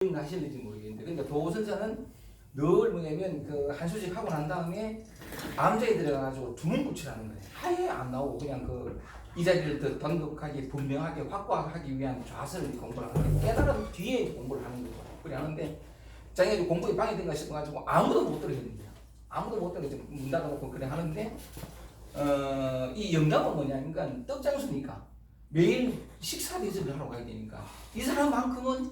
기억나실지 모르겠는데, 그러니까 도선사는 늘 뭐냐면 그 한 수씩 하고 난 다음에 암자에 들어가가지고 두문구치를 하는 거예요. 아예 안 나오고 그냥 그 이 자리를 더 단독하게 분명하게 확보하기 위한 좌선을 공부를 하는 거예요. 깨달은 뒤에 공부를 하는 거죠. 그래 하는데 자기가 공부에 방해된가 싶어가지고 아무도 못 들어겠는데요. 아무도 못 들어서 문 닫아놓고 그래 하는데 이 영감은 뭐냐니까 떡장수니까 매일 식사 대접을 하러 가야 되니까 이 사람만큼은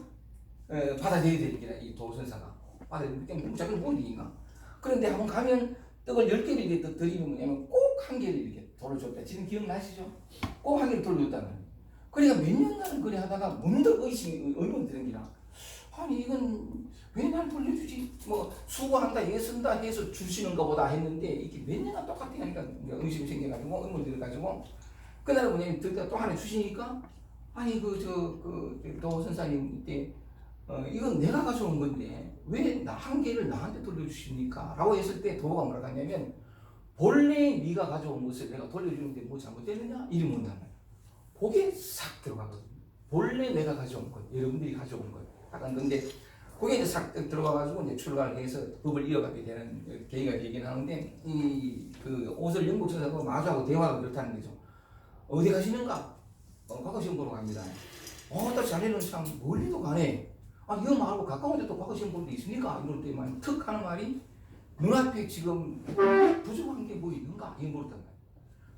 받아들여야 되니까 이 도선사가 받아들이기 때문에 자기는 본인인가. 그런데 한번 가면 떡을 10개를 이렇게 드리면 뭐냐면 꼭 한 개를 이렇게 돌려줬다. 지금 기억나시죠? 꼭 한 개를 돌려줬다는 거예요. 그러니까 몇 년간을 그래 하다가 문득 의문이 드는 기라. 아니 이건 왜 날 돌려주지? 뭐 수고한다 애쓴다 해서 주시는 것보다 했는데 이게 몇 년간 똑같아 하니까 의심이 생겨가지고 의문이 들어가지고 그날 뭐냐면 또 하나 주시니까 아니 도 선사님 때 이건 내가 가져온 건데 왜 한 개를 나한테 돌려주십니까? 라고 했을 때 도가 뭐라고 하냐면 본래 네가 가져온 것을 내가 돌려주는데 뭐 잘못됐느냐? 이리 묻는단 말이야. 그게 싹 들어가거든요. 본래 내가 가져온 것, 여러분들이 가져온 것. 약간 근데 그게 이제 싹 들어가가지고 이제 출가를 해서 법을 이어가게 되는 계기가 되긴 하는데 그 옷을 영국 천사하고 마주하고 대화가 그렇다는 거죠. 어디 가시는가? 과거 시험 보러 갑니다. 또 자네는 참 멀리도 가네. 이거 말고 가까운 데도 과거 시험 보는 데 있으니까 이럴 때만 툭 하는 말이 눈앞에 지금 부족한 게 뭐 있는가? 이런 걸 물었단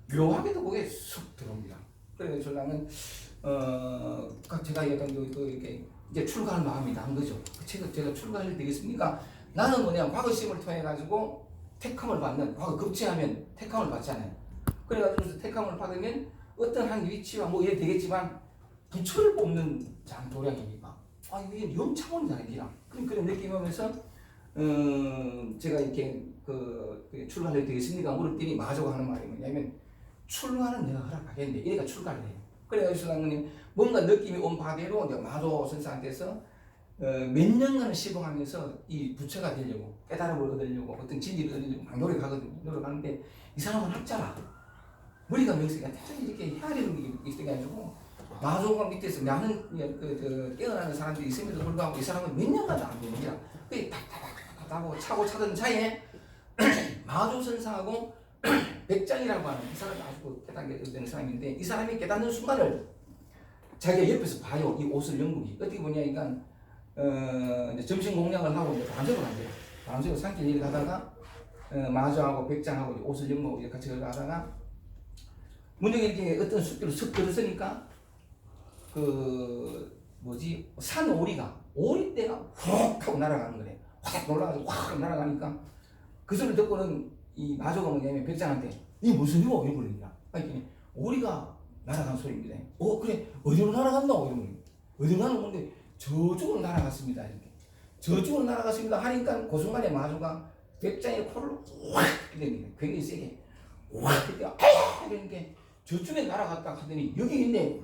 말이에요. 묘하게도 그게 쑥 들어옵니다. 그래서 신랑은 제가 얘기했던 이렇게 이제 출가할 마음이 난 거죠. 제가 출가할 되겠습니까? 나는 뭐냐 과거 시험을 통해 가지고 택함을 받는 과거 급제하면 택함을 받잖아요. 그래가지고 택함을 받으면 어떤 한 위치와 뭐 이래 되겠지만 부처를 뽑는 장 도량이니까 이게 영차원이잖아요. 그런 느낌이 오면서 제가 이렇게 출가를 되겠습니까? 물었더니 마저가 하는 말이 뭐냐면 출가는 내가 허락하겠는데 얘가 출가를 해요. 그래가지고 신랑님 뭔가 느낌이 온 바대로 마조 선사한테서 몇 년간을 시봉하면서 이 부처가 되려고 깨달음을 얻으려고 어떤 진리를 얻으려고 막 노력하거든요. 노력하는데 이 사람은 학자라 머리가 명색이 이렇게 헤아리는 게 있어가지고 마조가 밑에서 나는 깨어나는 사람들이 있음에도 불구하고 이 사람은 몇 년간도 안 되는 거야. 그게 답답하고 차고 차던 차에 마조 선사하고 백장이라고 하는 이 사람이 아주 깨닫게 되는 사람인데 이 사람이 깨닫는 순간을 자기가 옆에서 봐요. 이 옷을 영국이 어떻게 보냐 이제 점심 공양을 하고 이제 밤새로 간대요. 밤새로 산길 일을 하다가 마조하고 백장하고 옷을 영국 이렇게 같이 가다가 문득 이렇게 어떤 숲길로 슥 들었으니까 산 오리떼가 훅 하고 날아가는 거래. 확 올라가서 확 날아가니까 그 소리를 듣고는 이 마조가 뭐냐면 백장한테 이 무슨 일이고 이런 거야. 그러니까 오리가 날아간 소리입니다. 그래 어디로 날아갔노? 이런 거예요. 어디로 날아간 건데 저쪽으로 날아갔습니다. 이렇게 저쪽으로 날아갔습니다 하니까 그 순간에 마조가 백장의 코를 확 이렇게 굉장히 세게 확 이렇게 저쪽에 날아갔다 하더니 여기 있네.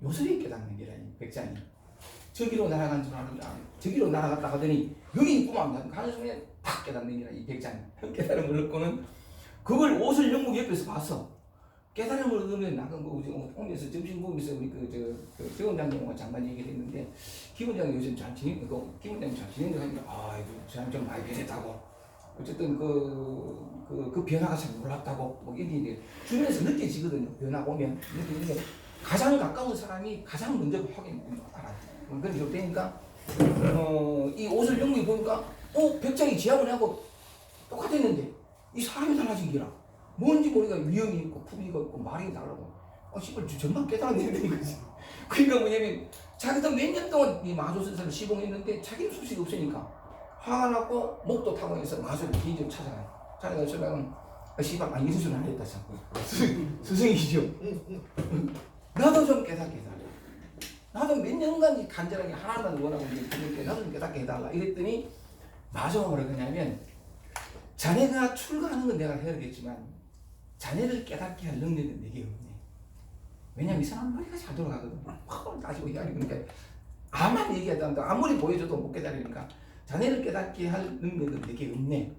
요소리 깨닫는 게라니 백장이 저기로 날아간 줄 아는 저기로 날아갔다 하더니 여기 있구만 가는 순간에 탁 깨닫는 게라 이 백장이 깨달음을 얻고는 그걸 옷을 영국 옆에서 봤어. 깨달음을 얻으면 나가 오면서 점심 먹으면서 우리 정 원장님과 잠깐 얘기를 했는데 김 원장이 요즘 잘 지내고 김 원장님 잘 지낸다고 하니까 저 사람 좀 많이 변했다고 어쨌든 그 변화가 잘 놀랍다고 뭐 이렇게 주변에서 느껴지거든요. 변화가 오면 느껴지는데 가장 가까운 사람이 가장 먼저 알아요. 그런 적 되니까 이 옷을 영국이 보니까 백장이 지압을 하고 똑같았는데 이 사람이 달라진 게라 뭔지 모르니까 위험이 있고 품위가 있고 말이 다르고 씨발 전만 깨달아내는 거지. 그러니까 뭐냐면 자기도 몇 년 동안 이 마조 선사를 시봉했는데 자기는 소식이 없으니까 화가 났고 목도 타고 해서 마조를 개인적으로 찾아가요. 찾아가서 씨발 이런 소리는 안 했다 자꾸 스승이시죠. 나도 좀 깨닫게 해달라. 나도 몇 년간 간절하게 하나만 원하고 있는데 나도 좀 깨닫게 해달라. 이랬더니 마조가 뭐라고 하냐면 자네가 출가하는 건 내가 해야겠지만 자네를 깨닫게 할 능력은 내게 없네. 왜냐면 이 사람 머리가 잘 돌아가거든. 확 따지고 그러니까 아무리 얘기하다 아무리 보여줘도 못 깨달으니까 자네를 깨닫게 할 능력은 내게 없네.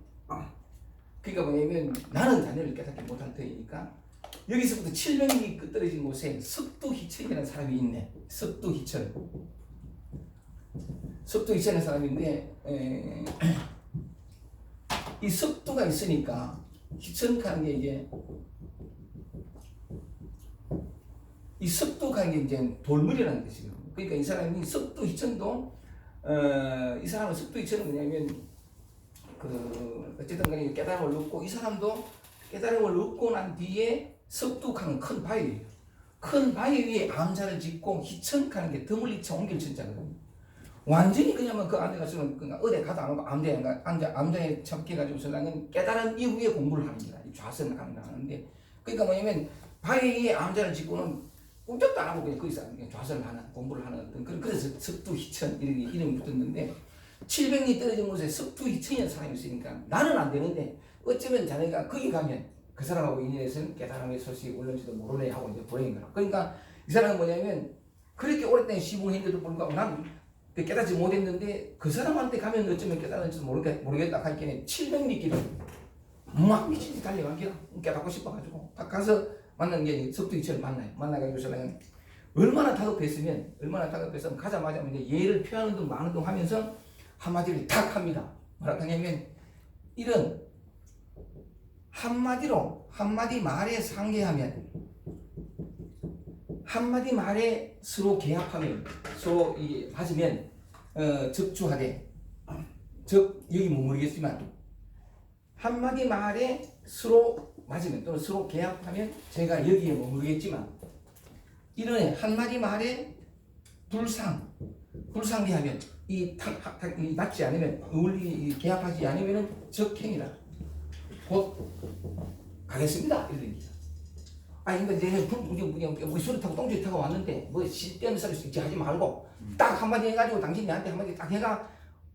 그러니까 뭐냐면 나는 자네를 깨닫게 못할 터이니까 여기서부터 700리 떨어진 곳에 석두희천이라는 사람이 있네. 석두희천. 습도 이천의 사람인데 이 습도가 있으니까 희천하는 게 이제 이 습도가 이제 돌물이라는 뜻이에요. 그러니까 이 사람이 습도 희천도 이 사람은 습도 희천은 뭐냐면 그 어쨌든 간에 깨달음을 얻고 이 사람도 깨달음을 얻고 난 뒤에 습득하는 큰 바위예요. 큰 바위 위에 암자를 짓고 희천하는 게 드물리쳐 옮길 천자거든요. 완전히 그냥 그 안에 가서는 그냥 어디 가도 안 오고 암자에 척해가지고 설랑은 깨달은 이후에 공부를 합니다. 좌선을 하는데 그러니까 뭐냐면 바위 위에 암자를 짓고는 꿈쩍도 안 하고 그냥 거기서 좌선을 하는 공부를 하는 어떤 그래서 습두희천 이름이 붙었는데 700리 떨어진 곳에 습두희천이라는 사람이 있으니까 나는 안 되는데 어쩌면 자네가 거기 가면 그 사람하고 인연해서는 깨달음의 소식이 올는지도 모르네 하고 이제 보내는 거라. 그러니까 이 사람은 뭐냐면 그렇게 오랫동안 시봉을 했는데도 불구하고 난 깨닫지 못했는데 그 사람한테 가면 어쩌면 깨달을지도 모르겠다 하니까 700리 길을 막 미친듯이 달려간 게 깨닫고 싶어가지고 딱 가서 만난 게 습두희천을 만나가지고 저는 얼마나 다급했으면 가자마자 이제 예를 표하는 등 많은 등 하면서 한마디를 탁 합니다. 뭐라 하냐면 이런 한마디 말에 상계하면 한마디 말에 서로 계합하면 서로 맞으면 적주하되 즉 여기 머무르겠지만 한마디 말에 서로 맞으면 또는 서로 계합하면 제가 여기에 머무르겠지만 이런 한마디 말에 불상계하면 이 맞지 않으면 계합하지 않으면 적행이다. 곧 가겠습니다. 이런 얘기죠. 그러니까 이제 우리 수를 타고 똥줄 타고 왔는데 뭐 쓸데없는 소리 하지 말고 딱 한마디 해가지고 당신이 나한테 한마디 딱 해가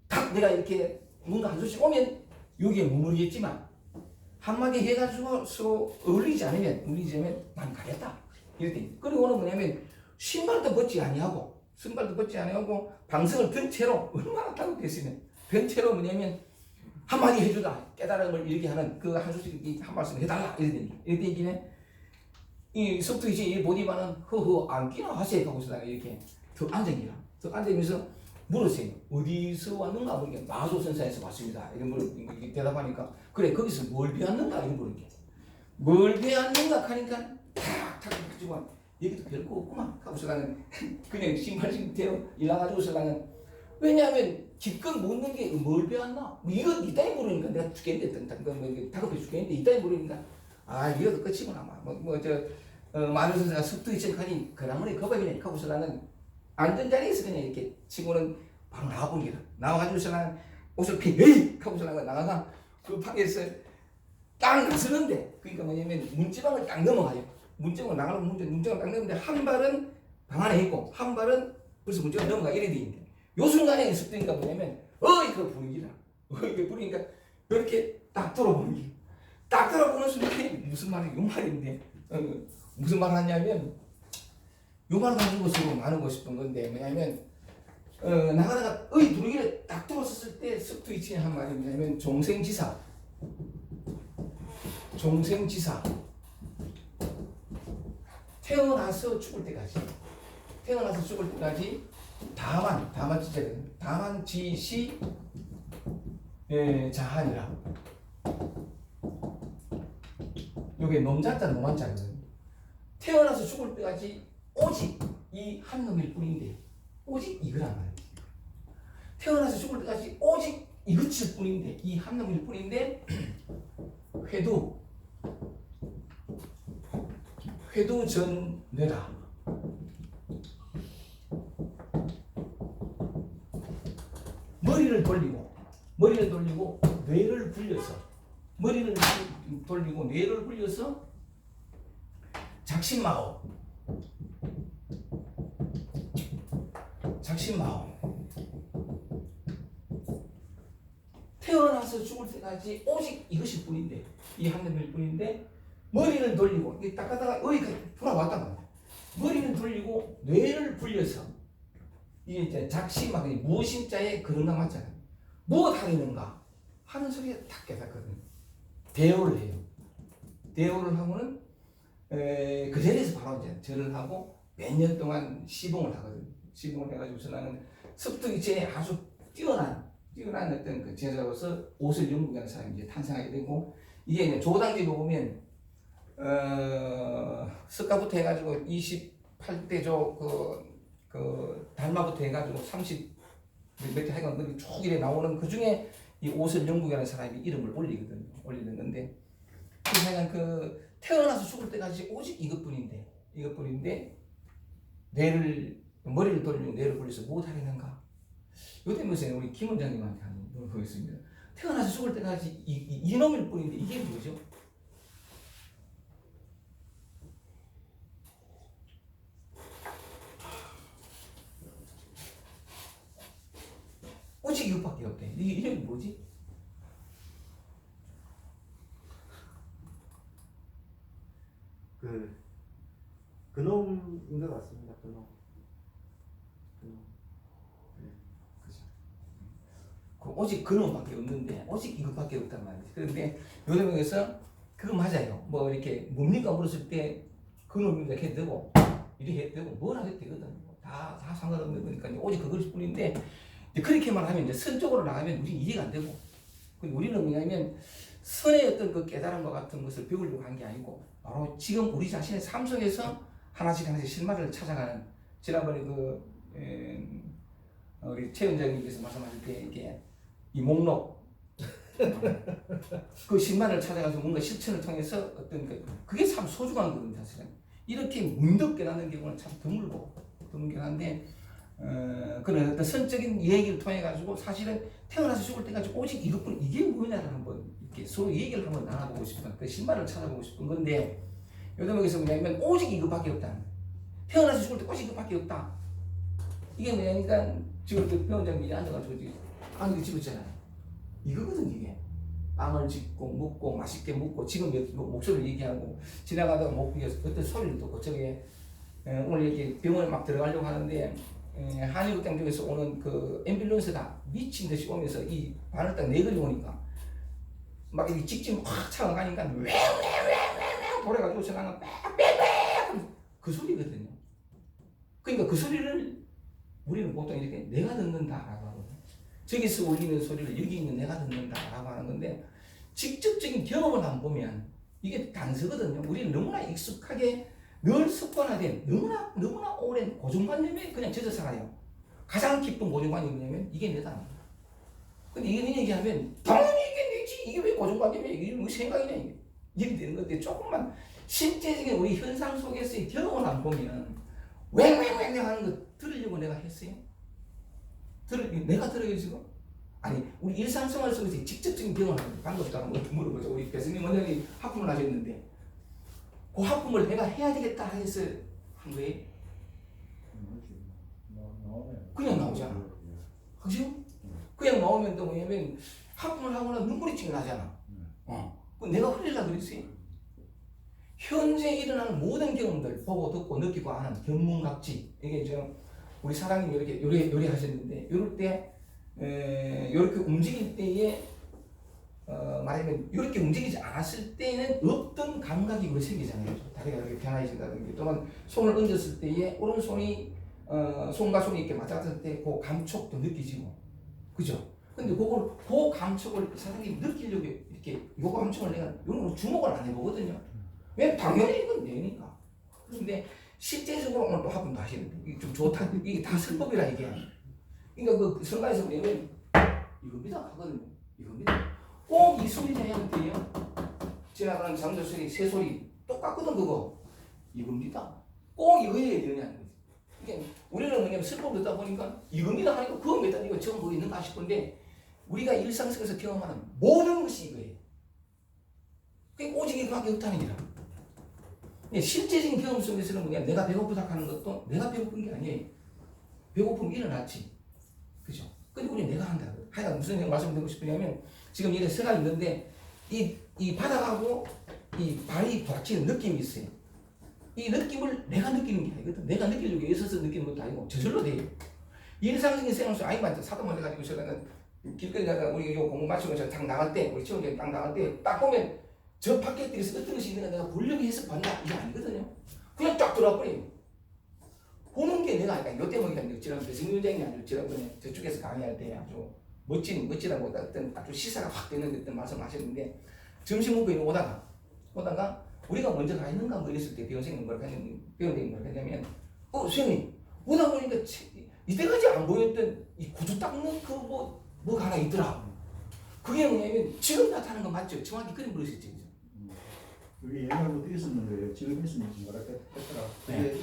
딱 내가 이렇게 뭔가 한 소식 오면 여기에 머무르겠지만 한마디 해가지고 서로 어울리지 않으면 난 가겠다. 이랬더니 그리고는 뭐냐면 신발도 벗지 아니하고 방석을 든 채로 얼마나 다급했으면 든 채로 뭐냐면 한마디 해주다 깨달음을 이렇게 하는 그 한 소식 한 말씀 해달라 이랬더니 이 섭투이지 이 보디만은 안 끼나 하세요 하고서 이렇게 더 앉으면서 물었어요. 어디서 왔는가 모르겠 마소선사에서 왔습니다. 이런 걸 대답하니까 그래 거기서 뭘 배웠는가 이런 모르겠 뭘 배웠는가 하니까 탁 가지고 여기도 별거 없구만 하고서 나는 그냥 신발 신고 일나가지고서 나는 왜냐하면 기껏 묻는 게 뭘 배웠나? 이거 이따위 모르니까 내가 죽겠는데 다급해 죽겠는데 이따위 모르니까 이거도 끝이구나 마소선사가 섭투이천하니 그나무니 거박이네 하고서 나는 앉은 자리에서 그냥 이렇게 친구는 바로 나와본 게다. 나와가지고서 나는 옷을 에이! 하고서 나가가 그 방에서 딱 나서는데 그러니까 뭐냐면 문지방을 딱 넘어가요. 문지방을 나가는 문지방을 딱 넘는데 한 발은 방 안에 있고 한 발은 벌써 문지방을 넘어가 이래 돼 있는데 요 순간에 습득이니까 뭐냐면 그 분위기라. 그 분위기가 이렇게 딱 돌아보는 게 딱 돌아보는 순간에 무슨 말인데 무슨 말 하냐면 요 말 가지고 서로 나누고 싶은 건데 뭐냐면 나가다가 분위기를 딱 들어섰을 때 습투이친이 한 말이 뭐냐면 종생지사 태어나서 죽을 때까지 다만지시 자한이라 요게 놈자자 노만자거든. 태어나서 죽을 때까지 오직 이 한 놈일 뿐인데 오직 이거란 말이에요. 태어나서 죽을 때까지 오직 이것일 뿐인데 이 한 놈일 뿐인데 회도 전뇌라. 머리를 돌리고 뇌를 굴려서 작심마오 태어나서 죽을 때까지 오직 이것일 뿐인데 이 한 놈일 뿐인데 머리를 돌리고 딱 가다가 돌아왔단 말이야. 머리를 돌리고 뇌를 굴려서 이게 이제 작심마오 무심자에 그런가 맞잖아. 무엇 하려는가 하는 소리에 딱 깨닫거든. 대오를 해요. 대오를 하고는 그 자리에서 바로 이제 절을 하고 몇 년 동안 시봉을 하거든. 시봉을 해가지고서 나는 습득이체에 아주 뛰어난 어떤 그 제자로서 옷을 연구하는 사람이 이제 탄생하게 되고, 이게 이제 조당집을 보면 석가부터 해가지고 28대조 그 달마부터 해가지고 30 몇 개 하여간 쭉 이래 나오는 그 중에 이 옷을 연구하는 사람이 이름을 올리는 건데, 하여간 그 태어나서 죽을 때까지 오직 이것뿐인데 머리를 돌리고 뇌를 돌려서 무엇하려는가? 요때 무슨 우리 김 원장님한테 한번 물어보겠습니다. 태어나서 죽을 때까지 이놈일 뿐인데 이게 뭐죠? 오직 이것밖에 없대. 이게 이름이 뭐지? 그놈인 것 같습니다. 그놈. 네, 그죠. 오직 그놈밖에 없는데 오직 이것밖에 없단 말이지. 그런데 요즘에서 그거 맞아요. 뭐 이렇게 뭡니까 물었을 때 그놈입니다 해도 되고 이렇게 해도 되고 뭐라 해도 되거든. 다 상관없는 거니까 오직 그것일 뿐인데, 그렇게만 하면 이제 선 쪽으로 나가면 우리 이해가 안 되고, 우리는 뭐냐면 선의 어떤 그 깨달음과 같은 것을 배우려고 한 게 아니고 바로 지금 우리 자신의 삶 속에서 하나씩 실마리를 찾아가는, 지난번에 우리 최 원장님께서 말씀하실 때 이게 이 목록 그 실마리를 찾아가서 뭔가 실천을 통해서 어떤 그게 참 소중한 거거든요. 사실은 이렇게 문득 깨닫는 경우는 참 드물게 한데, 그런 어떤 선적인 얘기를 통해 가지고 사실은 태어나서 죽을 때까지 오직 이것뿐, 이게 뭐냐를 한번 이렇게 서로 얘기를 한번 나눠보고 싶은, 그 실마리를 찾아보고 싶은 건데, 요즘에서 뭐냐면 오직 이것밖에 없다. 태어나서 죽을 때 오직 이것밖에 없다. 이게 뭐냐니까 지금 그 병원장님이 앉아가지고 안에 집었잖아요. 이거거든 이게. 빵을 짓고 먹고 맛있게 먹고 지금 목소리를 얘기하고 지나가다가 어떤 소리를 듣고 저게 오늘 이렇게 병원에 막 들어가려고 하는데 한일극장 쪽에서 오는 그 앰뷸런스가 미친 듯이 오면서 이 반을 딱 내걸이 오니까 막 이렇게 직진 확 차가 가니까 왜 돌아가지고 전화가 빽빽빽 그 소리거든요. 그러니까 그 소리를 우리는 보통 이렇게 내가 듣는다라고 하거든요. 저기서 울리는 소리를 여기 있는 내가 듣는다라고 하는 건데, 직접적인 경험을 한번 보면 이게 단서거든요. 우리는 너무나 익숙하게 늘 습관화된 너무나 오랜 고정관념에 그냥 젖어 살아요. 가장 깊은 고정관념이 뭐냐면 이게 내다. 근데 이런 얘기하면 당연히 이게 내지, 이게 왜 고정관념이야, 이게 뭐 생각이냐, 이렇게 되는 건데, 조금만 실제적인 우리 현상 속에서의 경험을 한번 보면 왱왱왱 하는 거 들으려고 내가 했어요? 내가 들어요 지금? 아니, 우리 일상생활 속에서 직접적인 경험을 하는 거예요. 방금 전에 물어보죠. 우리 배승민 원장님이 하품을 하셨는데 그 하품을 내가 해야 되겠다 해서 한 거예요? 그냥 나오잖아. 그죠? 그냥 나오면 또 뭐냐면 하품을 하거나 눈물이 찡 나잖아. 내가 흘리려고 그랬어요. 현재 일어나는 모든 경험들 보고 듣고 느끼고 하는 견문각지, 이게 지금 우리 사랑님이 이렇게 요리하셨는데 이럴 때 이렇게 움직일 때에 말하면 이렇게 움직이지 않았을 때는 없던 감각이 우리 생기잖아요. 다리가 이렇게 변화해진다든지, 또는 손을 얹었을 때에 오른손이 손과 손이 이렇게 맞아갔을 때 그 감촉도 느끼지고, 그죠? 근데 그 감촉을 사장님이 느끼려고 이렇게 요 감촉을 내가 이런 주목을 안 해보거든요. 왜? 당연히 이건 내니까. 그런데 실제적으로 오늘 또 하품도 하시는데 이게 좀 좋다. 이게 다 설법이라 이게. 그러니까 그 성가에서 보면 이겁니다 하거든요. 이겁니다. 꼭 이 소리를 해야 돼요. 지나가는 장조 소리, 새 소리 똑같거든 그거. 이겁니다. 꼭 이거 해야 되냐는 거지. 이게 우리는 뭐냐면 설법 듣다 보니까 이겁니다 하니까 그거 몇 단위가 전부 있는가 싶은데, 우리가 일상생활에서 경험하는 모든 것이 이거예요. 그게 오직 이거밖에 없다는 거라. 실제적인 경험 속에서는 뭐냐, 내가 배고프다 하는 것도 내가 배고픈 게 아니에요. 배고픔이 일어났지. 그죠? 근데 우리 내가 한다. 하여간 무슨 말씀드리고 싶으냐면, 지금 이렇게 서가 있는데 이 바닥하고 이 발이 부닥치는 느낌이 있어요. 이 느낌을 내가 느끼는 게 아니거든. 내가 느끼려고 애써서 느끼는 것도 아니고 저절로 돼요. 일상적인 생활 속에 아이만 사도만 해가지고 저는 길거리 가다가 우리 요 공부 마치고 저 딱 나갈 때, 우리 지원장이 딱 나갈 때 딱 보면 저 밖에 들에서 어떤 것이 있는가 내가 보려고 해서 본다, 이게 아니거든요. 그냥 딱 들어와 버려요. 보는 게 내가 아니까 요 때문에 지난번 배승윤 원장이 아주 지난번에 저쪽에서 강의할 때 아주 멋지다고 어떤 아주 시사가 확 되는 어떤 말씀하셨는데 점심 먹고 오다가 우리가 먼저 가 있는가 뭐 이랬을 때 배원생님 뭐라고 했냐면 선생님 오다 보니까 이때까지 안 보였던 이 구두 닦는 그 뭐가 하나 있더라. 그게 뭐냐면 지금 나타나는 거 맞죠? 정확히 그림 그리셨죠? 그게 옛날부터 있었는 거예요. 지금 있으면 뭐라 했더라. 그게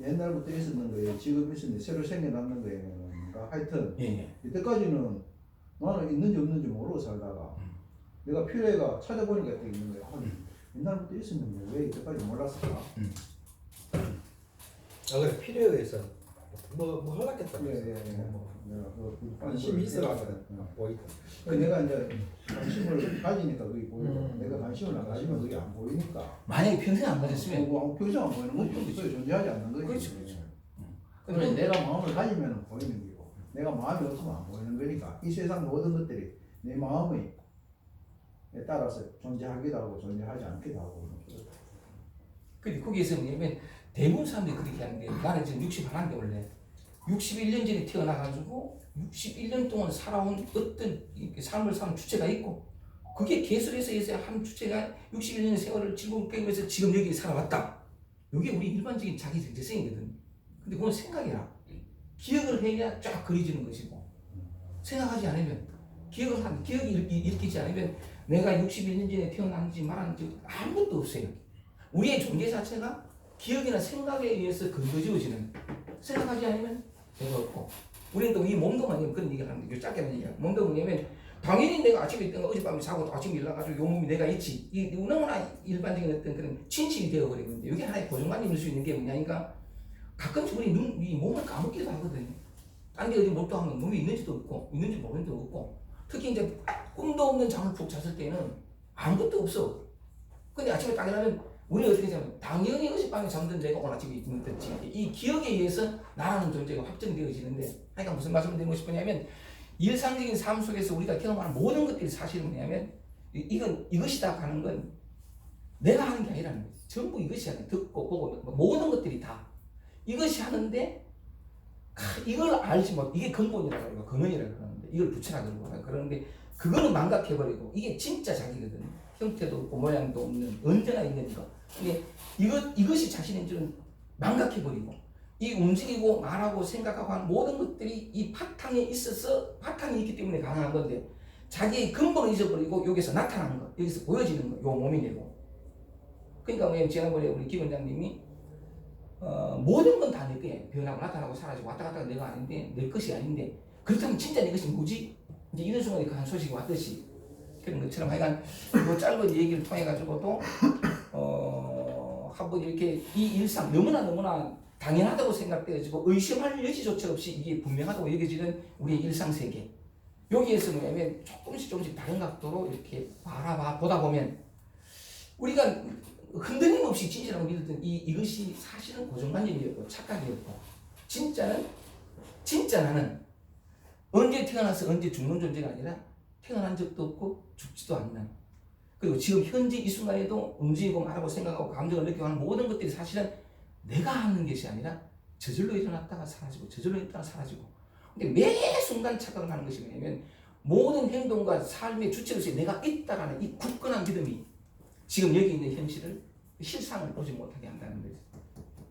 옛날부터 있었는 거예요. 지금 있으면 새로 생겨났는 거예요. 그러니까 하여튼 예. 이때까지는 나는 있는지 없는지 모르고 살다가 내가 필요해가 찾아보니까 또 있는 거야. 옛날부터 있었는데 왜 이때까지 몰랐을까? 그래 필요에 의해서 뭐 하려겠다. 내가 그 관심이 있어가지고 보이다. 내가 이제 관심을 가지니까 그게 보이고 내가 관심을 안 가지면 그게 안 보이니까 만약에 평생 안 가졌으면 평생 안 보이는 거지. 그게 존재하지 않는 거지. 그렇지. 근데 내가 마음을 가지면 보이는 거고 내가 마음이 없으면 안 보이는 거니까 이 세상 모든 것들이 내 마음에 따라서 존재하기도 하고 존재하지 않기도 하고 근데 거기에서 뭐냐면 대부분 사람들이 그렇게 하는데 나는 지금 61인데 원래 61년 전에 태어나가지고 61년 동안 살아온 어떤 삶을 사는 주체가 있고 그게 개설해서 한 주체가 61년의 세월을 지금 깨면서 지금 여기 살아왔다. 이게 우리 일반적인 자기 정체성이거든. 근데 그건 생각이라 기억을 해야 쫙 그려지는 것이고 생각하지 않으면 기억이 일으키지 않으면 내가 61년 전에 태어난지 말한지 아무것도 없어요. 우리의 존재 자체가 기억이나 생각에 의해서 근거지어지는 생각하지 않으면 내가 없고 우리는 또 이 몸도 뭐냐면 그런 얘기를 하는데 짧게는 얘기야. 몸도 뭐냐면 당연히 내가 아침에 있던 거 어젯밤에 자고 또 아침에 일어나가지고 요 몸이 내가 있지 이 너무나 일반적인 어떤 그런 친식이 되어버리는데 이게 하나의 고정관념일 수 있는 게 뭐냐니까 가끔씩 우리 이 몸을 까먹기도 하거든요. 딴 데 어디 몰두하면 몸이 있는지도 없고 있는지 모르는지도 없고 특히 이제 꿈도 없는 잠을 푹 잤을 때는 아무것도 없어. 근데 아침에 딱 일어나면 우리 어떻게 생각하면 당연히 어젯밤에 잠든 내가 오늘 아침에 있는지 이 기억에 의해서 나라는 존재가 확정되어지는데 그러니까 무슨 말씀을 드리고 싶으냐면 일상적인 삶 속에서 우리가 경험하는 모든 것들이 사실은 뭐냐면 이것이다 하는 건 내가 하는 게 아니라는 거지. 전부 이것이 하는 듣고 보고 모든 것들이 다 이것이 하는데 이걸 알지 못 이게 근본이라고 그러고 근원이라고 그러는데 이걸 부처라고 그러는데 그거는 망각해버리고 이게 진짜 자기거든. 형태도 없고 모양도 없는 언제나 있는 거. 근데 이것이 자신인 줄은 망각해버리고 이 움직이고 말하고 생각하고 하는 모든 것들이 이 바탕에 있어서 바탕이 있기 때문에 가능한 건데 자기의 근본을 잊어버리고 여기서 나타나는 거 여기서 보여지는 거 요 몸이 되고 그러니까 왜 지난번에 우리 김 원장님이 모든 건 다 내 거야. 변하고 나타나고 사라지고 왔다 갔다 내가 아닌데 내 것이 아닌데 그렇다면 진짜 내 것이 뭐지? 이제 이런 순간에 그 한 소식이 왔듯이 그런 것처럼 하여간 그 짧은 얘기를 통해 가지고도 한번 이렇게 이 일상 너무나 당연하다고 생각되어지고 의심할 여지조차 없이 이게 분명하다고 여겨지는 우리의 일상 세계 여기에서 뭐냐면 조금씩 다른 각도로 이렇게 보다 보면 우리가 흔들림 없이 진실하고 믿었던 이것이 사실은 고정관념이었고 착각이었고 진짜 나는 언제 태어나서 언제 죽는 존재가 아니라 태어난 적도 없고 죽지도 않는 그리고 지금 현재 이 순간에도 움직이고 말하고 생각하고 감정을 느끼고 하는 모든 것들이 사실은 내가 하는 것이 아니라 저절로 일어났다가 사라지고 저절로 일어났다가 사라지고 근데 매 순간 착각을 하는 것이 뭐냐면 모든 행동과 삶의 주체로서 내가 있다라는 이 굳건한 믿음이 지금 여기 있는 현실을 실상을 보지 못하게 한다는 거죠.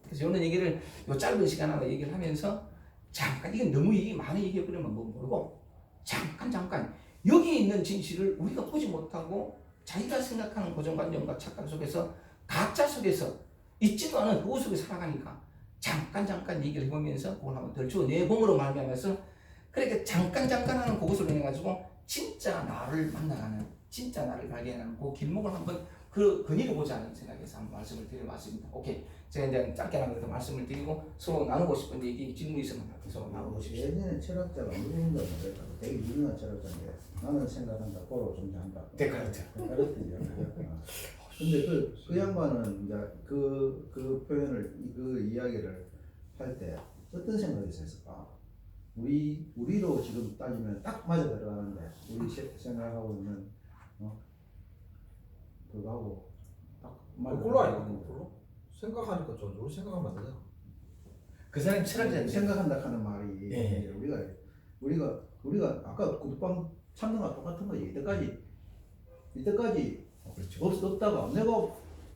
그래서 이런 얘기를 요 짧은 시간 안에 얘기를 하면서 잠깐 이건 너무 많은 얘기해버리면 모르고 잠깐 여기 있는 진실을 우리가 보지 못하고 자기가 생각하는 고정관념과 착각 속에서 가짜 속에서 있지도 않은 그곳 속에 살아가니까 잠깐 얘기를 해보면서 그걸 한번 덜 내공으로 말미암아서 그렇게 잠깐 하는 그곳으로 해가지고 진짜 나를 만나가는 진짜 나를 발견하는 그 길목을 한번 그니를 보자는 생각에서 한번 말씀을 드려봤습니다. 오케이. 제가 이제 짧게나마 말씀을 드리고 서로 나누고 싶은 얘기 질문이 있으면 서로 나누고 싶습니다. 예전에 철학자가 누군가 말했다. 되게 유명한 철학자인데 나는 생각한다, 고로 존재한다. 데카르트. 근데 그 양반은 이제 그 표현을 그 이야기를 할 때 어떤 생각에서 했을까? 우리로 지금 따지면 딱 맞아 들어가는데 우리 생각하고 있는 그거하고 딱 맞아. 그걸로 아니야. 그걸로 생각하니까 저절로 생각하면 안 되잖아. 그 사람이 철학자인데 생각한다 하는 말이 예. 이제 우리가 아까 국방 참는 거 똑같은 거지. 이때까지 그렇죠. 없다가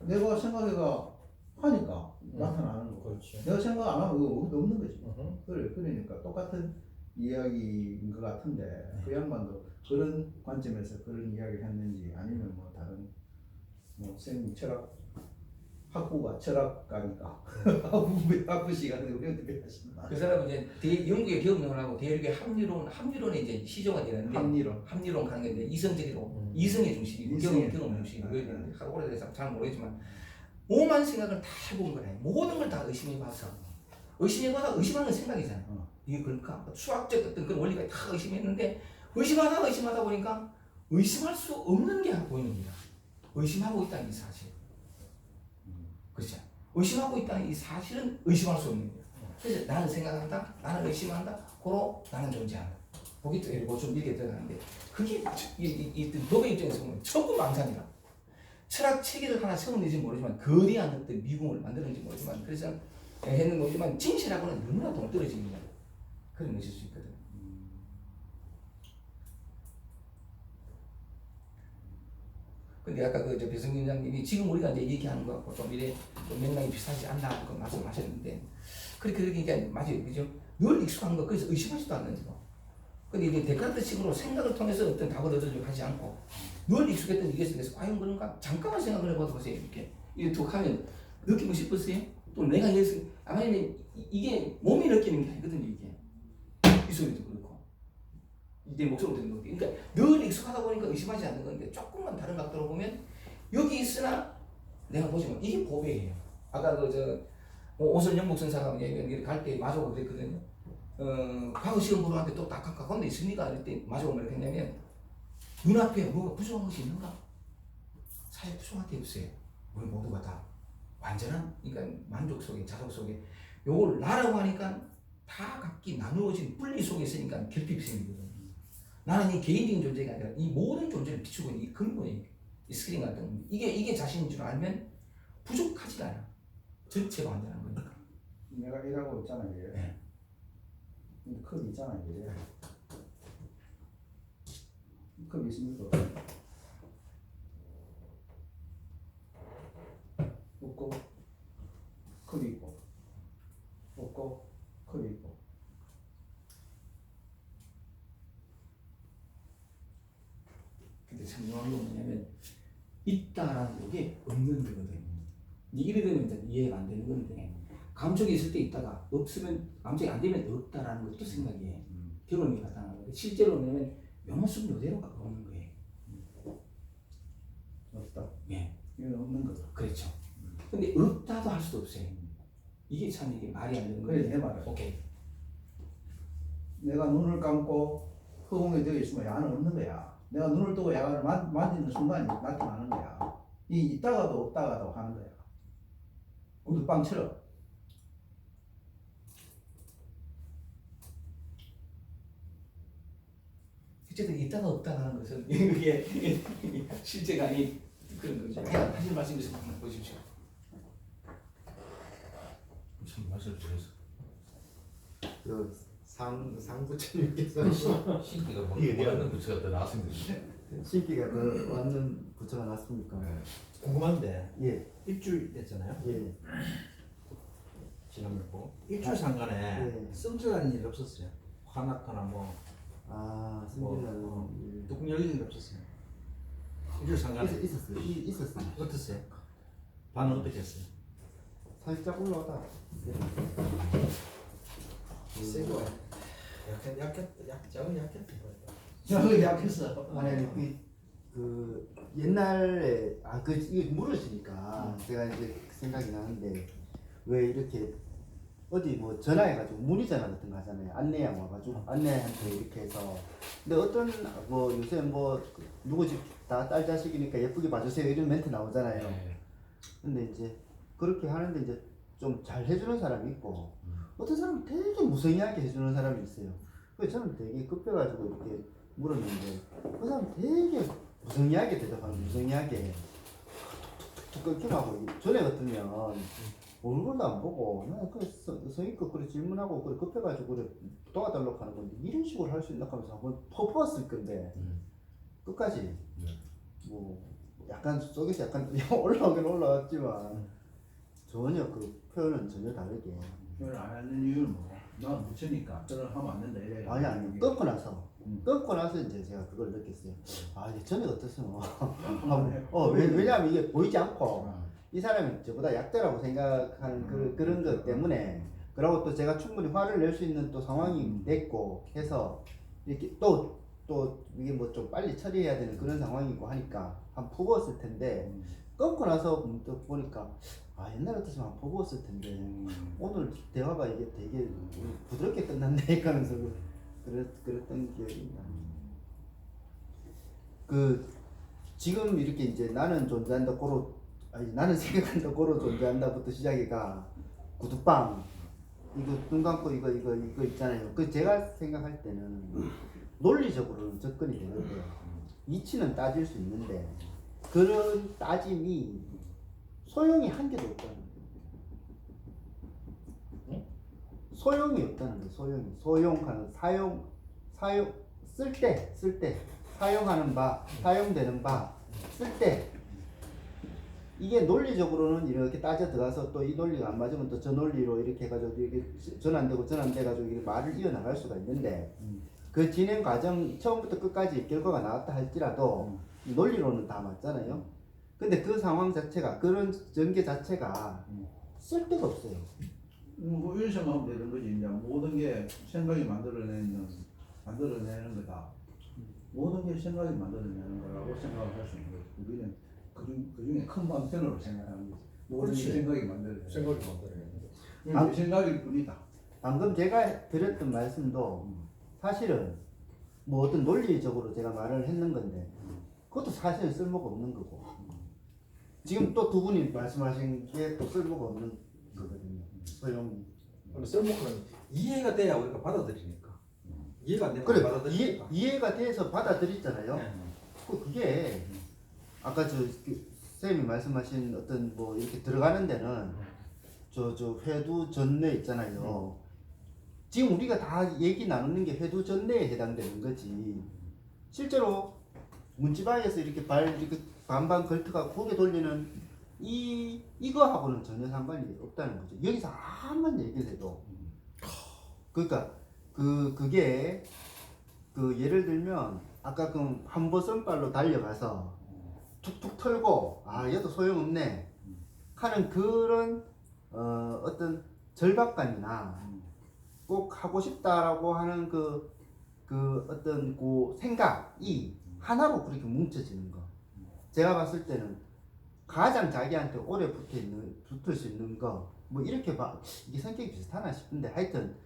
내가 생각해가 하니까 나타나는 거. 그렇지. 내가 생각 안 하면 그거 없는 거지. 음. 그러니까 똑같은 이야기인 것 같은데 그 양반도 그런 관점에서 그런 이야기를 했는지 아니면 뭐 다른 뭐 쌤 철학 학부가 철학가니까 학부 시간에 우리 어떻게 하시나? 그 사람은 이제 영국의 경영을 하고 대륙의 합리론에 이제 시조가 되는데 합리론 가는 게 이성적이고 이성의 중심이고 경험 중심이고 하고 오래돼서 잘 모르겠지만 오만 생각을 다 해본 거래. 모든 걸 다 의심해봐서 의심하는 건 생각이잖아. 이게 그러니까 수학적 어떤 그런 원리가 다 의심했는데 의심하다 보니까 의심할 수 없는 게 보이는 거야. 의심하고 있다는 이 사실. 그렇죠. 의심하고 있다는 이 사실은 의심할 수 없는 거야. 그래서 나는 생각한다, 나는 의심한다, 고로 나는 존재한다. 보기 또 이렇게 좀 이렇게 들어가는데 그게 이 도배 입장에서 보면 전부 망상이라. 철학 체계를 하나 세웠는지 모르지만 거대한 어떤 미궁을 만들었는지 모르지만 그래서 했는 거지만 진실하고는 너무나 동떨어지는 거야. 그런 것일 수 있거든. 근데 아까 그 배승민 위원장님이 지금 우리가 이제 얘기하는 거하고 좀 이래 좀 맥락이 비슷하지 않나 그 말씀하셨는데 그렇게 그러니까 맞아요, 그죠? 늘 익숙한 거 그래서 의심하지도 않는 거. 근데 이제 데카르트식으로 생각을 통해서 어떤 답을 얻으려고 하지 않고 늘 익숙했던 이게 속에서 과연 그런가? 잠깐만 생각을 해봐도 보세요. 이렇게 툭 하면 느끼고 싶었어요? 또 내가 예수 아마 이게 몸이 느끼는 게 아니거든요. 이게 이 소리도 그렇고 내 목소리로 듣는 거기. 그러니까 늘 익숙하다 보니까 의심하지 않는 건데 조금만 다른 각도로 보면 여기 있으나 내가 보지만 이게 보배예요. 아까 오선 영목 선사가 갈때 마주오고 그랬거든요. 과거 시험 보러 왔는데 또 가까운데 있습니까? 이럴 때 마주오고 이렇게 했냐면 눈앞에 뭐가 부족한 것이 있는가? 사실 부족한 게 없어요. 우리 모두가 다 완전한 그러니까 만족 속에 자석 속에 요걸 나라고 하니까 다 각기 나누어진 분리 속에 있으니까 결핍이 생기거든요. 나는 이 개인적인 존재가 아니라 이 모든 존재를 비추고 있는 이 근본이 이 스크린 같은 건데 이게 자신인 줄 알면 부족하지 않아. 전체가 완전한 거니까. 내가 일하고 있잖아 이게. 네. 컵 있잖아 이게. 컵 있습니까? 없고 컵이 있고 없고 컵이 있고. 근데 참 중요한 건 뭐냐면 있다라는 게 없는 거거든. 이래 되면 이제 이해가 안 되는 건데 감정이 있을 때 있다가 없으면 감정이 안 되면 없다라는 것도 생각이에요. 경험이 나타나는 건데 실제로 뭐냐면 명호성 요대로가 없는 거예요. 없다. 예. 이건 없는 거다. 그렇죠. 근데 없다도 할 수도 없어요. 이게 참 이게 말이 안 되는 그래 거예요. 내 말은. 오케이. 내가 눈을 감고 허공에 되어 있으면 야는 없는 거야. 내가 눈을 뜨고 야를 만지는 순간이 나타나는 거야. 이 있다가도 없다가도 하는 거야. 우두빵처럼. 어쨌든 있다가 없다가 하는 것은 이게 실제가 아닌 그런 거죠. 하실 말씀 있으면 한번 보십시오. 무슨 말씀을 드려서 그 상부처님께서 신기가 뭐라는 부처가 더 나왔습니다. 신기가 그 왔는 부처가 났습니까? 궁금한데 예, 일주일 됐잖아요. 예. 지난번 일주일 상간에 예. 승질하는 일이 없었어요. 화났거나 뭐 아, 승진하는 뚝 열리는 게 없었어요. 일주일 상간에 있었어요. 있었어요. 어땠어요? 반응 어떻게 했어요? 살짝 올라오다. 세고 약했다. 저거 약했어. 아니 그 옛날에 이게 물으시니까 제가 이제 생각이 나는데 왜 이렇게 어디 뭐 전화해가지고 문의 전화 같은 거 하잖아요. 안내양 와가지고 안내한테 이렇게 해서 근데 어떤 뭐 요새 뭐 누구 집 딸 자식이니까 예쁘게 봐주세요 이런 멘트 나오잖아요. 근데 이제 그렇게 하는데 이제 좀 잘 해주는 사람이 있고 어떤 사람은 되게 무성의하게 해주는 사람이 있어요. 그래서 저는 되게 급해가지고 이렇게 물었는데 그 사람 되게 무성의하게 대답하는 무성의하게 툭툭툭 끊기고 하고 전에 같으면 얼굴도 안 보고 그냥 그 성의껏 그래 질문하고 그래 급해가지고 그래 도와달라고 하는 건데 이런 식으로 할 수 있나 하면서 한번 퍼부었을 건데 끝까지 뭐 약간 속에서 약간 올라오긴 올라왔지만 전혀 그 표현은 전혀 다르게 표현을 안 하는 이유는 뭐야? 난 묻히니까 저는 하면 안 된다 이래. 아니 끊고 나서 이제 제가 그걸 느꼈어요. 아 이게 전에 어땠으면 왜냐하면 이게 보이지 않고 이 사람이 저보다 약자라고 생각하는 그런 것 때문에 그러고 또 제가 충분히 화를 낼 수 있는 또 상황이 됐고 해서 이렇게 또 이게 뭐 좀 빨리 처리해야 되는 그런 상황이고 하니까 한 퍼부었을 텐데 끊고 나서 문득 보니까 아 옛날 같았으면 한 퍼부었을 텐데 오늘 대화가 이게 되게 부드럽게 끝났네 하면서 그랬던 기억이 나요. 그 지금 이렇게 이제 나는 존재한다 고로 아니 나는 생각한다 고로 존재한다부터 시작이가 구두빵 이거 눈 감고 이거 있잖아요. 그 제가 생각할 때는 논리적으로는 접근이 되는데 이치는 따질 수 있는데 그런 따짐이 소용이 한 개도 없다는 거예요. 소용이 없다는 거예요. 소용하는 사용 쓸 때 사용하는 바 사용되는 바 쓸 때 이게 논리적으로는 이렇게 따져 들어가서 또 이 논리가 안 맞으면 또 저 논리로 이렇게 해가지고 이렇게 전 안 되고 전 안 돼가지고 이렇게 말을 이어나갈 수가 있는데 그 진행 과정 처음부터 끝까지 결과가 나왔다 할지라도 논리로는 다 맞잖아요. 근데 그 상황 자체가 그런 전개 자체가 쓸데가 없어요. 뭐 이런 생각하면 되는 거지. 이제 모든 게 생각이 만들어내는 거다. 모든 게 생각이 만들어내는 거라고 생각을 할 수 있는 거지. 우리는 그중에 큰 방편으로 생각하는 거지. 모든 게 생각이 만들어내는 생각이 만들어내는 거. 생각일 뿐이다. 방금 제가 드렸던 말씀도 사실은 뭐 어떤 논리적으로 제가 말을 했는 건데 그것도 사실은 쓸모가 없는 거고 지금 또 두 분이 말씀하신 게 또 쓸모가 없는 거거든요. 소용이. 근데 썰목은 이해가 돼야 우리가 받아들이니까. 이해가 안 되면 그래 받아들이니까. 이해가 돼서 받아들였잖아요. 그게 아까 쌤이 말씀하신 어떤 뭐 이렇게 들어가는 데는 저 회두 전내 있잖아요. 지금 우리가 다 얘기 나누는 게 회두 전내에 해당되는 거지. 실제로 문지방에서 이렇게 이렇게 반반 걸터가 고개 돌리는 이거하고는 전혀 상관이 없다는 거죠. 여기서 아무만 얘기를 해도 그러니까 그게 예를 들면 아까 그 한보선발로 달려가서 툭툭 털고 얘도 소용없네 하는 그런 어떤 절박감이나 꼭 하고 싶다라고 하는 그 어떤 그 생각이 하나로 그렇게 뭉쳐지는 거. 제가 봤을 때는 가장 자기한테 오래 붙을 수 있는 거, 뭐 이렇게 이게 성격이 비슷하나 싶은데 하여튼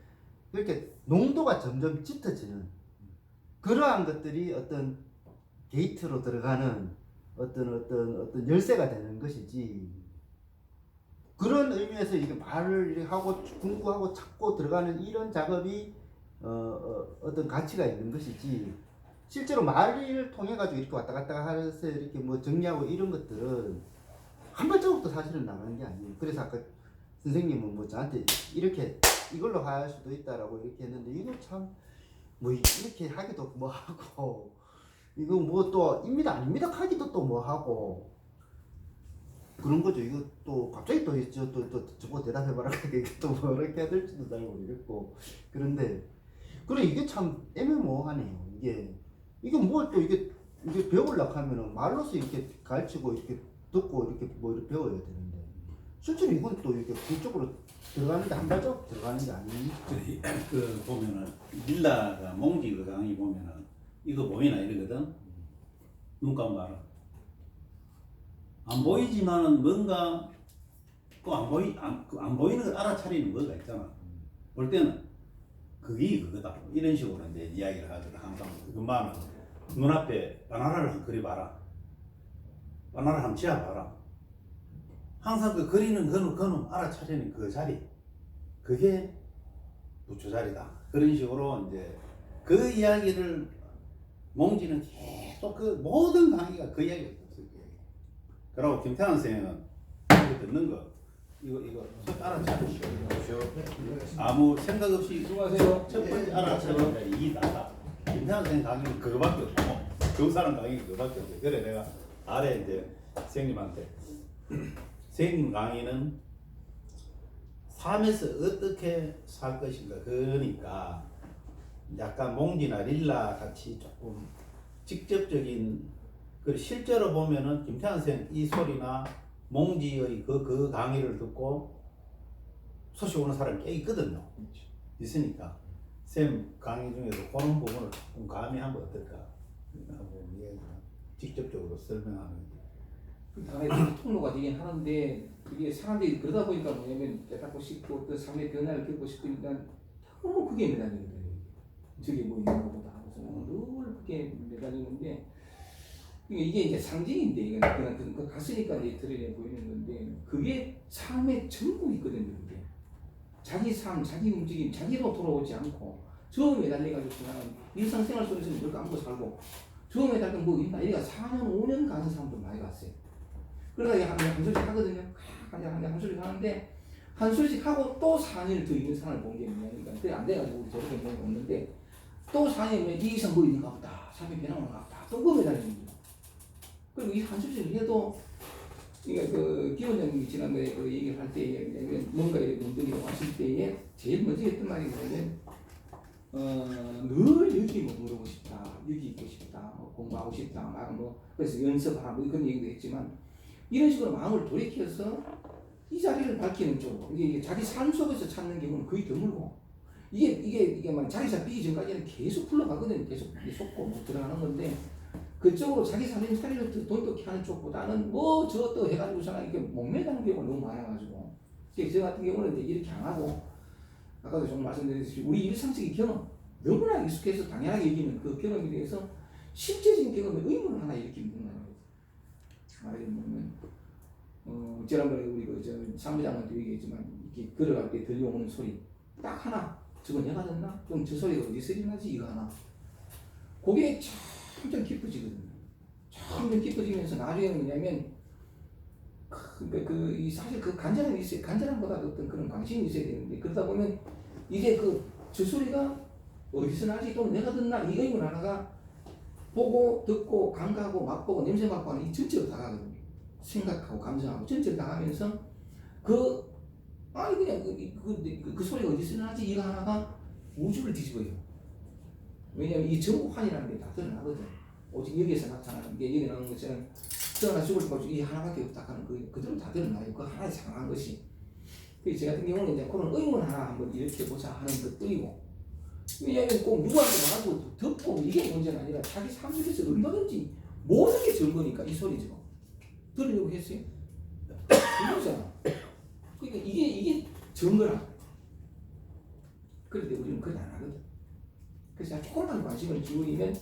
이렇게 농도가 점점 짙어지는 그러한 것들이 어떤 게이트로 들어가는 어떤 열쇠가 되는 것이지. 그런 의미에서 이게 말을 이렇게 하고 궁구하고 찾고 들어가는 이런 작업이 어떤 가치가 있는 것이지. 실제로 말을 통해 가지고 이렇게 왔다 갔다 해서 이렇게 뭐 정리하고 이런 것들은 한 발자국도 사실은 나가는 게 아니에요. 그래서 아까 선생님은 뭐 저한테 이렇게 이걸로 할 수도 있다라고 이렇게 했는데 이거 참 뭐 이렇게 하기도 뭐 하고 이거 뭐 또 입니다 아닙니다 하기도 또 뭐 하고 그런 거죠. 이거 또 갑자기 또 저거 대답해봐라 이게 또 뭐 이렇게 해야 될지도 잘 모르겠고 그런데 그래 이게 참 애매모호하네요. 이게 뭐 또 이게 배우려고 하면은 말로서 이렇게 가르치고 이렇게 듣고 이렇게 뭐 이렇게 배워야 되는데 실제로 이건 또 이렇게 그쪽으로 들어가는데 한 발자국 들어가는 게 아니니까. 그 보면은 밀라가 몽지 그 강의 보면은 이거 보이나 이러거든. 눈 감고 알아. 안 보이지만은 뭔가 안 보이는 걸 알아차리는 거가 있잖아. 볼 때는 그게 그거다. 이런 식으로 이제 이야기를 하거든. 항상 그만은 눈앞에 바나나를 한 그려봐라. 바나나를 한번 지어봐라. 항상 그 그리는 그놈 알아차리는 그 자리. 그게 부처 자리다. 그런 식으로 이제 그 이야기를 몽지는 계속 그 모든 강의가 그 이야기가 없어요. 그러고 김태환 선생님은 듣는 거 이거 알아차리시오. 아무 생각 없이 수고하세요. 첫 번째 알아차리니까 이 나가. 김태환 선생님 강의는 그거밖에 없고 교사는 강의는 그거밖에 없어요. 그래 내가 아래 이제 선생님한테 선생님 강의는 삶에서 어떻게 살 것인가 그러니까 약간 몽디나 릴라 같이 조금 직접적인 그 실제로 보면은 김태환 선생님 이 소리나 몽지의 그 강의를 듣고 소식 오는 사람이 꽤 있거든요. 있으니까 쌤 강의 중에도 그런 부분을 조금 가미하면 어떨까 하고 직접적으로 설명하는 게. 그 다음에 통로가 되긴 하는데 그게 사람들이 그러다 보니까 뭐냐면 깨닫고 싶고 또 삶의 변화를 겪고 싶으니까 너무 크게 매달리거든요. 저게 뭐 이런 것보다 하고서 늘 그렇게 매달리는데 이게 이제 상징인데 이건 그냥 그 갔으니까 이제 드러내 보이는 건데 그게 삶의 전부가 있거든요. 그게 자기 삶, 자기 움직임, 자기로 돌아오지 않고 저 매달려가지고 그냥 일상생활 속에서 늘 까먹고 살고 저 매달려 뭐 있나 이래가 4년, 5년 가는 사람도 많이 봤어요. 그러다가 한 소식 하거든요. 한 소식 하는데 한 소식 하고 또 4년을 더 있는 사람을 본 게 뭐냐니까 그게 안 돼가지고 우리 저렇게 보는 게 없는데 또 4년에 이 이상 뭐 있는가 보다. 삶의 변화가 없다. 또 그거 매달리는 거예요. 그리고 이 한 소식을 해도 그러니까 그 기원장님이 지난번에 그 얘기를 할 때에 뭔가에 문득이 왔을 때에 제일 먼저 했던 말이 뭐냐면 늘 여기 머무르고 싶다. 여기 있고 싶다. 뭐 공부하고 싶다. 막 뭐 그래서 연습하라 뭐 그런 얘기도 했지만 이런 식으로 마음을 돌이켜서 이 자리를 밝히는 쪽으로 이게 자기 삶 속에서 찾는 경우는 거의 드물고 이게 막 자기 잡히기 전까지는 계속 흘러가거든요. 계속 속고 뭐 들어가는 건데 그쪽으로 자기 삶의 자리를 돈독히 하는 쪽보다는 뭐 저것도 해가지고서는 이렇게 못 매다는 경우가 너무 많아가지고 저 같은 경우는 이제 이렇게 안 하고 아까도 좀 말씀드렸듯이 우리 일상적인 경험 너무나 익숙해서 당연하게 여기는 그 경험에 대해서 실제적인 경험에 의문을 하나 일으키는 거예요. 말하자면 지난번에 우리 그 사무장한테 얘기했지만 이렇게 걸어갈 때 들려오는 소리 딱 하나 저거 내가 듣나? 그럼 저 소리가 어디서 일어나지? 이거 하나 그게 점점 깊어지거든요. 점점 깊어지면서 나중에 뭐냐면 이 사실 그 간절함이 있어요. 간절함보다 어떤 그런 관심이 있어야 되는데 그러다 보면 이제 저 소리가 어디서 나지? 또는 내가 듣나? 이 의문 하나가 보고 듣고 감각하고 맛보고 냄새 맡고 하는 이 전체로 다가거든요. 생각하고 감정하고 전체로 다가면서 그냥 그 소리가 어디서 나지? 이거 하나가 우주를 뒤집어요. 왜냐하면 이 정보환이라는 게 다 드러나거든. 오직 여기에서 나타나는 게 여기 나오는 것처럼 태어나 죽을 때까지 이 하나밖에 없다 하는 그대로 다 드러나요. 그 하나에 상한 것이. 그래서 제 같은 경우는 이제 그런 의문 하나 한번 일으켜보자 하는 것뿐이고 왜냐하면 꼭 누구한테 말하고 듣고 이게 문제가 아니라 자기 삶 속에서 얼마든지 모든 게 증거니까 이 소리죠. 들으려고 했어요? 이거잖아. 그러니까 이게 증거라. 그런데 우리는 그렇게 안 하거든. 그래서 조금만 관심을 기울이면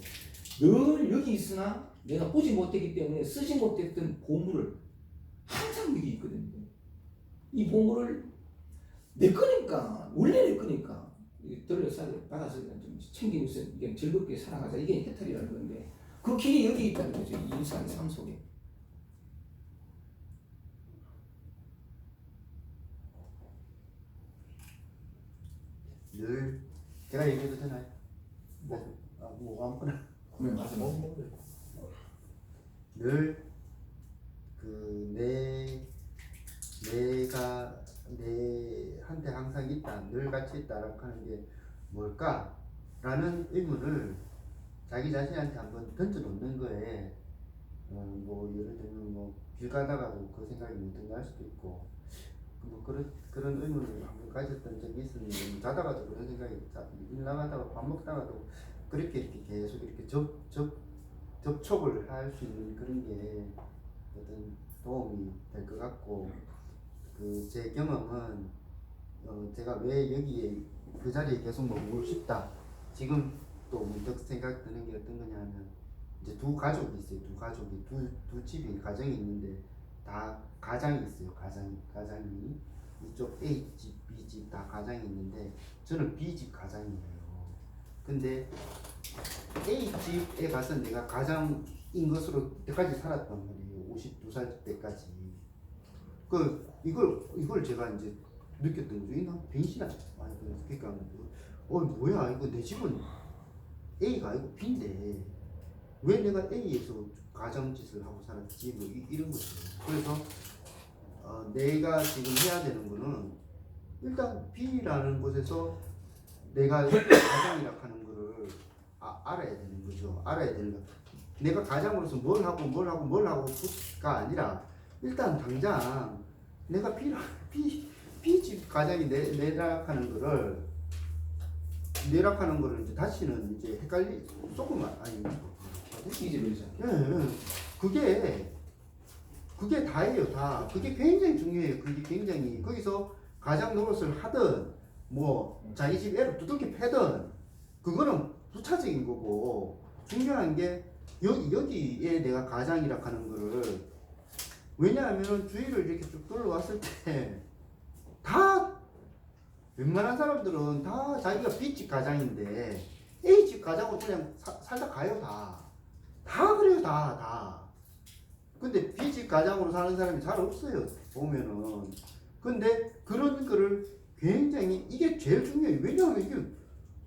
늘 여기 있으나 내가 보지 못했기 때문에 쓰지 못했던 보물을 항상 여기 있거든요. 이 보물을 내 거니까 원래 내 거니까 들려서 받아서 좀 챙기면서 이게 즐겁게 살아가자. 이게 해탈이라는 건데 그 길이 여기 있다는 거죠. 이 일상의 삶 속에. 늘 제가 얘기해도 되나요? 뭐 아무거나. 네, 맞아요. 늘 내가 내한테 항상 있다, 늘 같이 있다라고 하는 게 뭘까라는 의문을 자기 자신한테 한번 던져놓는 거에 뭐 예를 들면 뭐 길 가다가도 그 생각이 문득 날 수도 있고 뭐 그런 의문을 한번 가졌던 적이 있었는데 자다가도 그런 생각이 일 나가다가 밥 먹다가도 그렇게 이렇게 계속 이렇게 접촉을 할 수 있는 그런 게 어떤 도움이 될 것 같고 제 경험은 제가 왜 여기에 그 자리에 계속 머물고 싶다 지금 또 문득 생각 드는 게 어떤 거냐면 이제 두 가족이 있어요. 두 집이 가정이 있는데 다 가장이 있어요. 가장이 이쪽 A집, B집 다 가장이 있는데 저는 B집 가장이에요. 근데 A집에 가서 내가 가장인 것으로 때까지 살았단 말이에요. 52살 때까지. 이걸 제가 이제 느꼈던 거죠. 이나 빙신아. 그러니까 뭐야 이거 내 집은 A가 아니고 B인데 왜 내가 A에서 가정짓을 하고 살았지 뭐 이런 거죠. 그래서 내가 지금 해야 되는 거는 일단 B라는 곳에서 내가 가장이라 하는 거를 알아야 되는 거죠. 알아야 되는 거. 내가 가장으로서 뭘 하고가 아니라 일단 당장 내가 B집 가장이 내락하는 거를 이제 다시는 이제 조금만 아니 이집이죠. 그게 다예요, 다. 그게 굉장히 중요해요. 그게 굉장히 거기서 가장 노릇을 하든 뭐 자기 집 애를 두들겨 패든 그거는 부차적인 거고 중요한 게 여기에 내가 가장이라 하는 거를 왜냐하면 주위를 이렇게 쭉 둘러왔을 때 다 웬만한 사람들은 다 자기가 B집 가장인데 A집 가장으로 그냥 살다 가요 다 그래요 다 근데 B집 가장으로 사는 사람이 잘 없어요 보면은. 근데 그런 거를 굉장히 이게 제일 중요해요. 왜냐하면 이게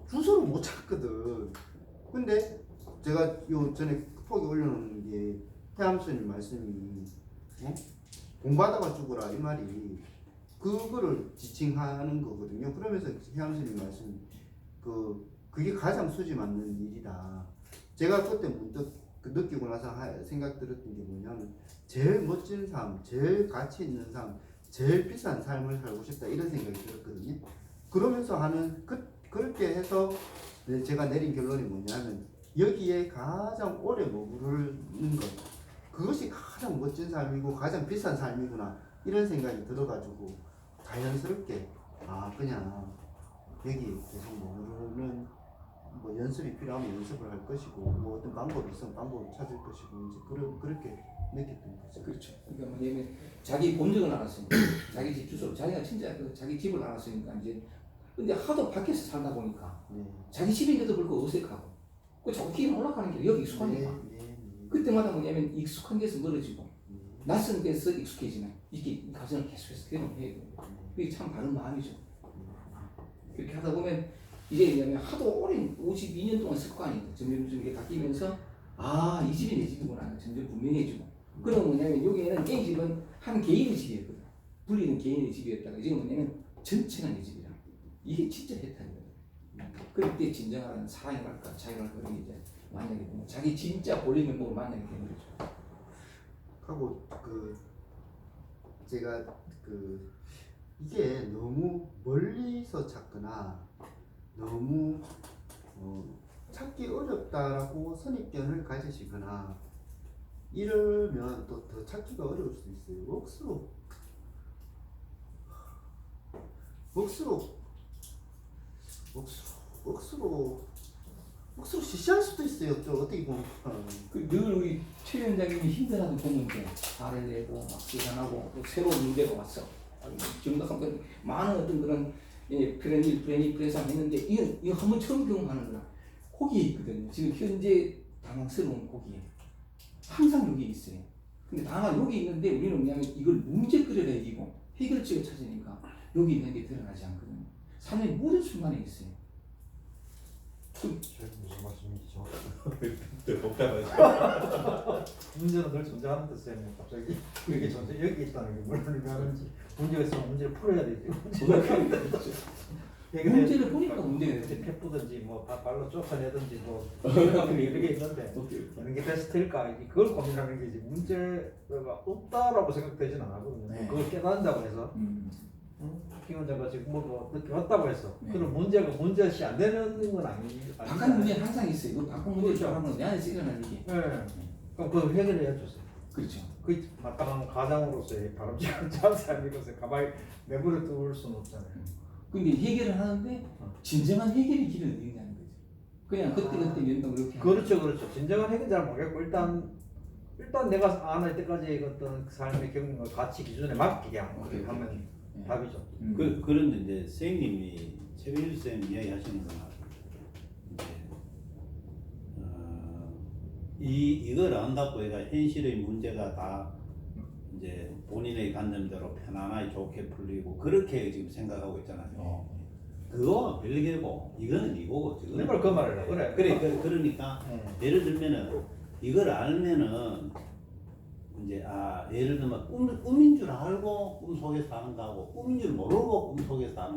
주소를 못 찾거든. 근데 제가 요 전에 톡에 올려놓은 게 해암스님 말씀이 공부하다가 죽어라 이 말이 그거를 지칭하는 거거든요. 그러면서 해암스님 말씀 그게 가장 수지 맞는 일이다. 제가 그때 문득 느끼고 나서 생각 들었던 게 뭐냐면 제일 멋진 삶, 제일 가치 있는 삶, 제일 비싼 삶을 살고 싶다 이런 생각이 들었거든요. 그러면서 그렇게 해서 제가 내린 결론이 뭐냐면 여기에 가장 오래 머무르는 것 그것이 가장 멋진 삶이고 가장 비싼 삶이구나 이런 생각이 들어가지고 자연스럽게 그냥 여기 계속 머무르는 뭐 연습이 필요하면 연습을 할 것이고 뭐 어떤 방법이 있으면 방법을 찾을 것이고 이제 그렇게 느꼈던 거죠. 그렇죠. 그러니까 뭐냐면 자기 본적을 알았으니까 자기 집 주소를 자기가 진짜 자기 집을 알았으니까 이제 근데 하도 밖에서 살다 보니까 자기 집인데도 불구하고 어색하고 그 자꾸 기분 올라가는 게 여기 익숙하니까 그때마다 뭐냐면 익숙한 데서 멀어지고 낯선 데서 익숙해지는 이게 과정을 계속해서 해야 돼요. 그게 참 바른 마음이죠. 그렇게 하다 보면 이제 뭐냐면 하도 오랜 52년 동안 습관이 점점 이게 바뀌면서 이 집이 내 집이구나 점점 분명해지고 그럼 뭐냐면 여기에는 A 집은 한 개인의 집이었거든. 불리는 개인의 집이었다가 이제 뭐냐면 전체가 내 집이라 이게 진짜 혜택이거든. 그때 진정한 사랑이랄까 자유랄까 그런 게 이제 만나게 되면 자기 진짜 본래 면목을 만나게 되는 거죠. 하고 제가 이게 너무 멀리서 찾거나 너무 찾기 어렵다라고 선입견을 가지시거나 이러면 또 더 찾기가 어려울 수도 있어요. 억수로 시시할 수도 있어요. 또 어떻게 보면 늘 우리 최 위원장님이 힘들어하는 그 문제 화를 내고 막 계산하고 또 새로운 문제가 왔어. 정답한 많은 어떤 그런 불행상 했는데 이거 한번 처음 경험하는 거라 거기에 있거든요. 지금 현재 당황스러운 거기에 항상 여기 있어요. 근데 다만 여기 있는데 우리는 그냥 이걸 문제거리를 이기고 해결책을 찾으니까 여기 있는 게 드러나지 않거든요. 삶의 모든 순간에 있어요. 무슨 말씀이시죠? 복잡하죠. 문제는 늘 존재하는 뜻이에요. 갑자기 여기 여기 있다는 게 뭘 의미하는지 문제가 있으면 문제를 풀어야 되지. 문제를 보니까 문제가 이제 패부든지 뭐 발로 쫓아내든지 뭐 여러 개 있는데 이런 게 베스트일까 그걸 고민하는 게 이제 문제가 없다라고 생각되지는 않거든요. 그걸 깨닫는다고 해서 피원자가 지금 뭐 늦게 왔다고 했어. 그럼 문제가 문제시 안 되는 건 아니에요. 바깥 문제는 항상 있어요. 그 바깥 문제를 하면 내 안에서 일어나는 게. 그럼 그걸 해결해야 주세요. 그렇죠. 그 마땅한 가장으로서의 바람직한 삶이고서 가만히 내버려 둘 수는 없잖아요. 근데 해결을 하는데 진정한 해결의 길은 어디냐는 거죠. 그냥 그때 연동 이렇게. 그렇죠. 진정한 해결 잘 모르겠고 일단 내가 아는 때까지 어떤 삶의 경험과 가치 기준에 맡기게 하면 답이죠. 그런데 이제 선생님이 최빈일 쌤 이야기하시는 거나 이제 이걸 안다고 해가 현실의 문제가 다 이제 본인의 관념대로 편안하게 좋게 풀리고 그렇게 지금 생각하고 있잖아요. 그거 별개고 이거는 이거고 저거는 내가 그 말을 해. 그래. 그러니까 예. 예를 들면은 이걸 알면은 이제 예를 들면 꿈인 줄 알고 꿈 속에서 하는 거하고 꿈인 줄 모르고 꿈 속에서 하는